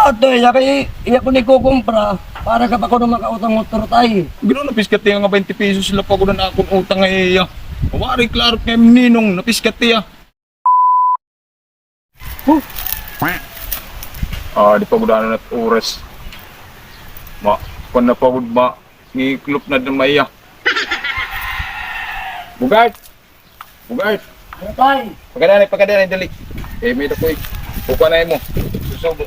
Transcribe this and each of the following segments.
Ato, iya ko ni kukumpra para kapag ko na makautang motor tayo. Gano'n napiskat nga 20 pesos sila pa ko na akong utang ay wari klaro kay ninong napiskat ya. Di pa gudanan at oras. Kung napagod ba, ngiklop na din maya. Bugart! Bugart! Ano tayo? Pagkadanay, dali. May ito ko kukuha mo. Susubo.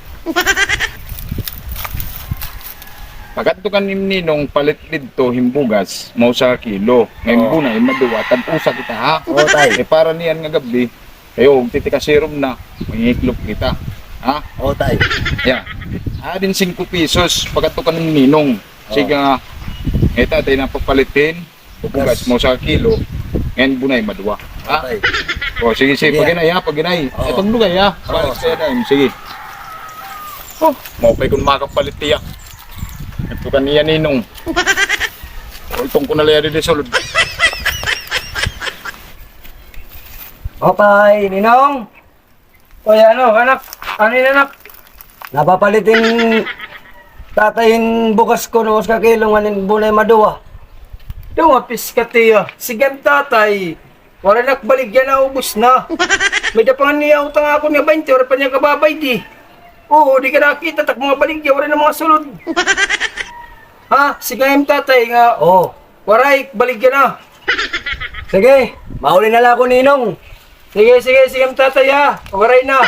Pagkat kan ninong palit dito himbugas, mau sa kilo. Ngayon bunay, maduwa, tag-usa kita ha. Oo, tay. Para niyan nga gabi, kayo, titika serum na, mangiklop kita. Ha? Oo, tayo. Yeah. Din 5 pesos, pagkat kan ninong. Sige nga, ito tayo napapalitin, bugas mo sa kilo, ngayon bunay, maduwa. Ha? Tay. Sige, paginay ha, paginay. Oo. Itong lugay ha, palit Oo. sa time, sige. Maupay kung makapalit tiya. Ito kaniya ninong. Itong ko nalayari di sulod. Okay, Ninong. Kuya, anak? Ano yun, anak? Napapalitin tatayin bukas ko no sa kilungan bunay maduwa. Yung mapis ka tiya. Sige tatay. Wala nakbaligyan na ubus na. May dapangan niya utang ako niya 20. Wala pa niya kababay di. Oo, di ka nakita. Tak mga baligyan. Wala na mga sulod. Ha? Sige tatay nga. Oo. Waray, baligyan na. Sige, mauli na lang ako, Ninong. Sige tatay ha. Waray na.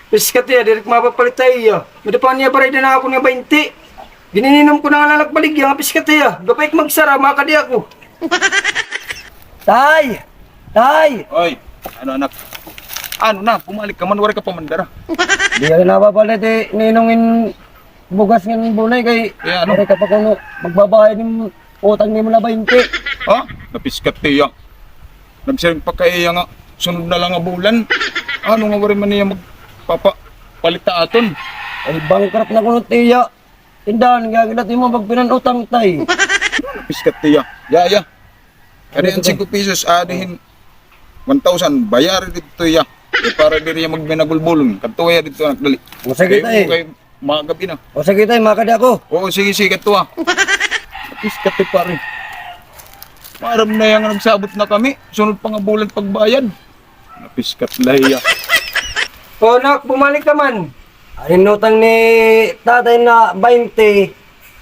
Pis ka tiya. Direk mapapalit tayo. May dapangan niya baray na ako niya 20. Ginininom ko na nga lang baligyan. Pis ka tiya. Gapay magsara. Makadi ako. Tay! Tay! Oy, ano anak? Ano na, bumalik ka man, wari ka pamandara. Di ka napapalit Ninongin bugas ng bunay kay Kaya ano? kapag ano, magbabayad ng utang ni mo na 20. Ha? Napiskat tiya. Nagsiring pa kaya nga, sunod na lang nga bulan. Ano nga wari man niya magpapalita aton? Ay, bankrupt na ko ng tiya. Tindahan, gagawin mo magpinanutang tay. Napiskat tiya. Ya. Kaya yan 5 pesos, adihin 1,000, bayari dito ya. Para di rin magminagulbulong. Katuwa dito anak, dali. O sige tay. Kay mga gabi na. O sige tay, makadi ako. Oo, sige, katuwa. Napiskat tiya pa rin. Maram na yan nga nagsabot na kami. Sunod pa nga bulan pagbayad. Napiskat lahiya. O nak, bumalik ka man. Ang inutang ni tatay na 20.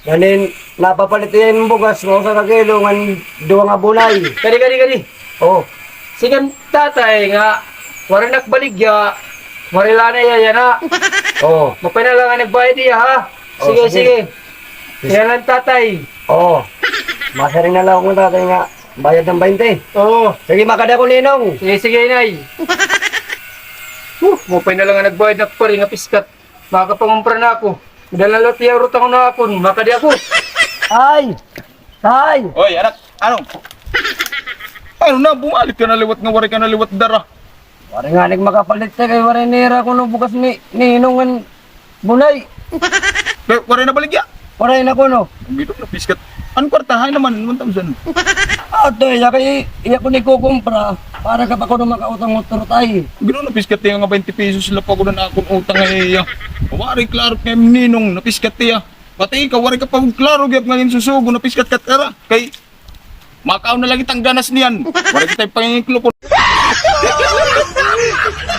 Ganin, napapalitin yung bugas mo sa kagilungan duwa nga bunay. Kadi. Oh, Sige tatay nga. Wala nakbaligya. Marila na yan ha. oh, Mapinalangan nagbayad niya ha. Sige, Oh, sige. sige. Yan lang tatay. oh. Masaring na lang ako ng tatay nga. Bayad ng 20. Oo. Sige, makadi ako, Ninong. Sige, inay. Mapinalangan nagbayad na pa rin nga piskat. Makapangumpra na ako. Dalalot yung ruta ko na ako. Makadi ako. Tay! Tay! Oy, anak, ano? Ano na, bumalik ka na liwat nga, wari ka na liwat dara. Wari nga nagmakapalit tayo kay wari nira ko no bukas ni Ninongan bunay. Wari na baligya. Wari na ko no. Ang bito na piskat. Anong kwartahay naman, 1,000. Ato, iya ko ni kukumpra para kapag ko na makautang motor tayo. Gano'n na piskat nga 20 pesos sila pa ko na akong utang ay wari klaro kay ninong na piskat tiya. Pati ikaw, wari ka pa klaro gyud ngayon susugo na piskat ka tara. Kay makaw na lagi tang ganas niyan. Wari kita pangingklo ko.